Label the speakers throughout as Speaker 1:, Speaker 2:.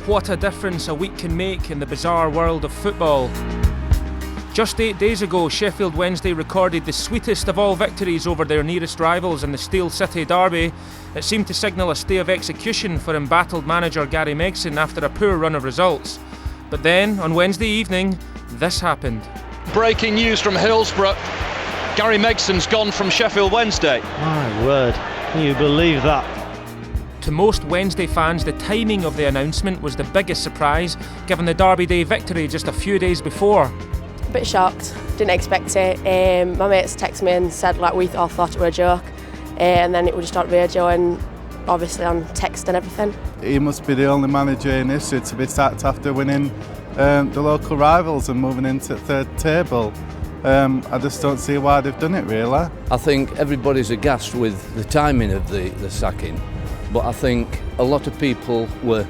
Speaker 1: What a difference a week can make in the bizarre world of football. Just 8 days ago, Sheffield Wednesday recorded the sweetest of all victories over their nearest rivals in the Steel City derby. It seemed to signal a stay of execution for embattled manager Gary Megson after a poor run of results. But then, on Wednesday evening, this happened.
Speaker 2: Breaking news from Hillsborough. Gary Megson's gone from Sheffield Wednesday.
Speaker 3: My word, can you believe that?
Speaker 1: To most Wednesday fans, the timing of the announcement was the biggest surprise, given the Derby Day victory just a few days before.
Speaker 4: A bit shocked, didn't expect it. My mates texted me and said we all thought it was a joke, and then it was just on radio and obviously on text and everything.
Speaker 5: He must be the only manager in history to be sacked after winning the local rivals and moving into third table. I just don't see why they've done it, really.
Speaker 6: I think everybody's aghast with the timing of the sacking, but I think a lot of people were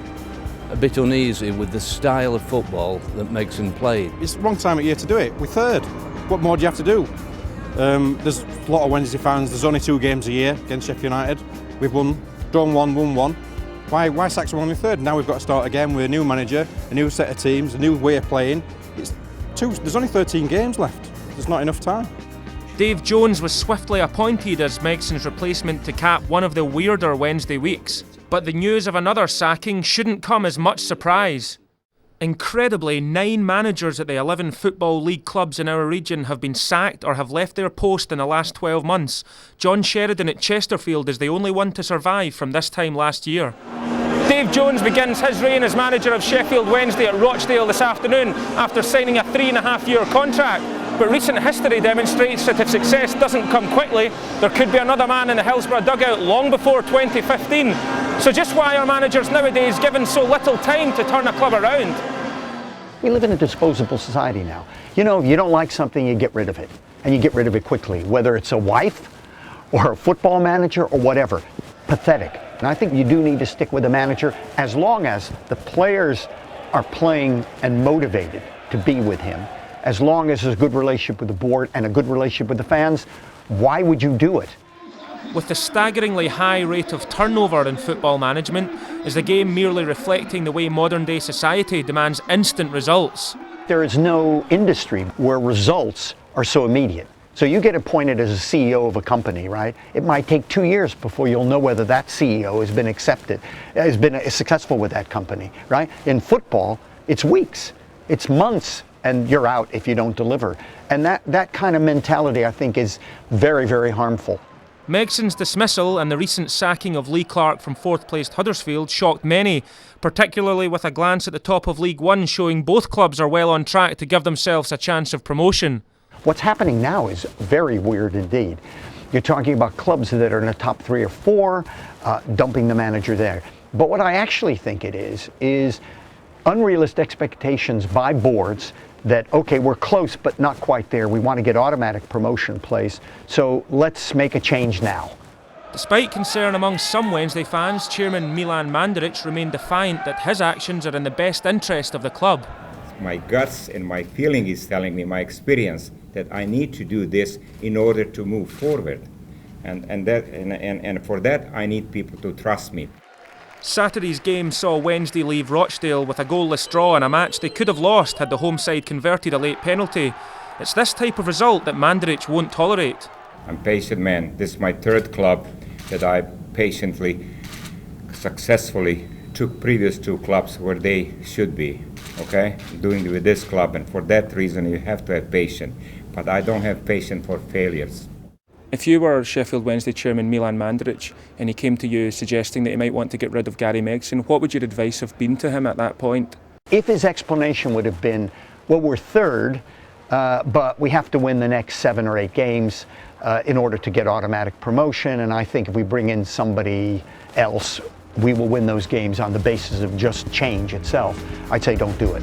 Speaker 6: a bit uneasy with the style of football that Megson played.
Speaker 7: It's the wrong time of year to do it. We're third. What more do you have to do? There's a lot of Wednesday fans. There's only 2 games a year against Sheffield United. We've drawn one, won one. Why sack someone in third? Now we've got to start again with a new manager, a new set of teams, a new way of playing. There's only 13 games left. There's not enough time.
Speaker 1: Dave Jones was swiftly appointed as Megson's replacement to cap one of the weirder Wednesday weeks. But the news of another sacking shouldn't come as much surprise. Incredibly, 9 managers at the 11 Football League clubs in our region have been sacked or have left their post in the last 12 months. John Sheridan at Chesterfield is the only one to survive from this time last year. Dave Jones begins his reign as manager of Sheffield Wednesday at Rochdale this afternoon after signing a 3.5-year contract. But recent history demonstrates that if success doesn't come quickly, there could be another man in the Hillsborough dugout long before 2015. So just why are managers nowadays given so little time to turn a club around?
Speaker 8: We live in a disposable society now. You know, if you don't like something, you get rid of it. And you get rid of it quickly, whether it's a wife or a football manager or whatever. Pathetic. And I think you do need to stick with a manager as long as the players are playing and motivated to be with him. As long as there's a good relationship with the board and a good relationship with the fans, why would you do it?
Speaker 1: With the staggeringly high rate of turnover in football management, is the game merely reflecting the way modern-day society demands instant results?
Speaker 8: There is no industry where results are so immediate. So you get appointed as a CEO of a company, right? It might take 2 years before you'll know whether that CEO has been accepted, has been successful with that company, right? In football, it's weeks, it's months, and you're out if you don't deliver. And that kind of mentality, I think, is very, very harmful.
Speaker 1: Megson's dismissal and the recent sacking of Lee Clark from 4th-placed Huddersfield shocked many, particularly with a glance at the top of League One showing both clubs are well on track to give themselves a chance of promotion.
Speaker 8: What's happening now is very weird indeed. You're talking about clubs that are in the top 3 or 4, dumping the manager there. But what I actually think it is unrealistic expectations by boards that, okay, we're close but not quite there. We want to get automatic promotion in place, so let's make a change now.
Speaker 1: Despite concern among some Wednesday fans, Chairman Milan Mandaric remained defiant that his actions are in the best interest of the club.
Speaker 9: My guts and my feeling is telling me, my experience, that I need to do this in order to move forward. And for that, I need people to trust me.
Speaker 1: Saturday's game saw Wednesday leave Rochdale with a goalless draw in a match they could have lost had the home side converted a late penalty. It's this type of result that Mandaric won't tolerate.
Speaker 9: I'm a patient man. This is my 3rd club that I patiently, successfully took previous 2 clubs where they should be. Okay? Doing it with this club, and for that reason you have to have patience. But I don't have patience for failures.
Speaker 1: If you were Sheffield Wednesday chairman Milan Mandaric and he came to you suggesting that he might want to get rid of Gary Megson, what would your advice have been to him at that point?
Speaker 8: If his explanation would have been, well, we're 3rd, but we have to win the next 7 or 8 games in order to get automatic promotion, and I think if we bring in somebody else, we will win those games on the basis of just change itself, I'd say don't do it.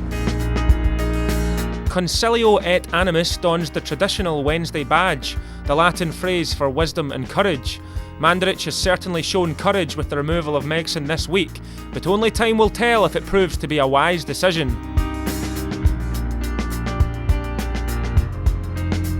Speaker 1: Concilio et animus dons the traditional Wednesday badge, the Latin phrase for wisdom and courage. Mandaric has certainly shown courage with the removal of Megson this week, but only time will tell if it proves to be a wise decision.